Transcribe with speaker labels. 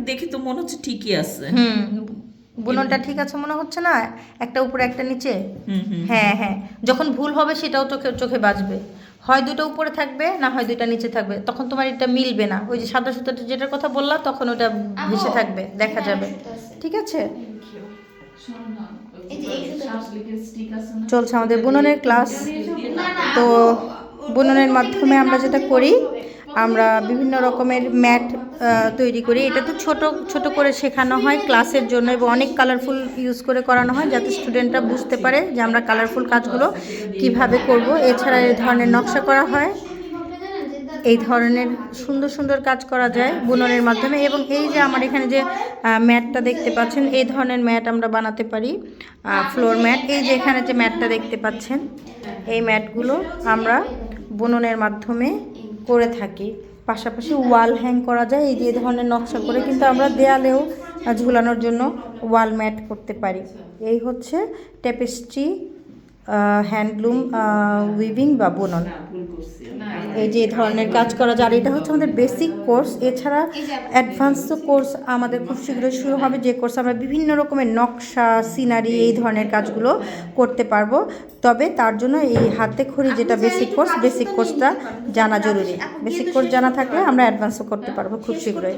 Speaker 1: দেখে তো মনে হচ্ছে ঠিকই আছে।
Speaker 2: বুননটা ঠিক আছে মনে হচ্ছে না, একটা উপরে একটা নিচে।
Speaker 1: হুম হুম।
Speaker 2: হ্যাঁ হ্যাঁ, যখন ভুল হবে সেটাও চোখে চোখে বাজবে, হয় দুটো উপরে থাকবে না হয় দুইটা নিচে থাকবে, তখন তোমার এটা মিলবে না। ওই যে সাদা সুতাটা যেটার কথা বললাম তখন ওটা ভেসে থাকবে, দেখা যাবে। ঠিক আছে, চলছে আমাদের বুননের ক্লাস। তো বুননের মাধ্যমে আমরা যেটা করি, আমরা বিভিন্ন রকমের ম্যাট তৈরি করি। এটা তো ছোট ছোট করে শেখানো হয় ক্লাসের জন্য, এবং অনেক কালারফুল ইউজ করে করানো হয় যাতে স্টুডেন্টরা বুঝতে পারে যে আমরা কালারফুল কাজগুলো কিভাবে করব। এছাড়া এই ধরনের নকশা করা হয়, এই ধরনের সুন্দর সুন্দর কাজ করা যায় বুননের মাধ্যমে। এবং এই যে আমার এখানে যে ম্যাটটা দেখতে পাচ্ছেন, এই ধরনের ম্যাট আমরা বানাতে পারি, ফ্লোর ম্যাট। এই যে এখানে যে ম্যাটটা দেখতে পাচ্ছেন, এই ম্যাটগুলো আমরা বুননের মাধ্যমে করে থাকি। পাশাপাশি ওয়াল হ্যাং করা যায় এই যে ধরনের নকশা করে, কিন্তু আমরা দেয়ালেও ঝুলানোর জন্য ওয়াল ম্যাট করতে পারি। এই হচ্ছে ট্যাপেস্ট্রি, হ্যান্ডলুম উইভিং বা বুনন। এই যে ধরনের কাজ করা যায়। আর এটা হচ্ছে আমাদের বেসিক কোর্স। এছাড়া অ্যাডভান্স কোর্স আমাদের খুব শীঘ্রই শুরু হবে, যে কোর্স আমরা বিভিন্ন রকমের নকশা, সিনারি, এই ধরনের কাজগুলো করতে পারবো। তবে তার জন্য এই হাতে খড়ি যেটা বেসিক কোর্স, বেসিক কোর্সটা জানা জরুরি। বেসিক কোর্স জানা থাকলে আমরা অ্যাডভান্সও করতে পারবো খুব শীঘ্রই।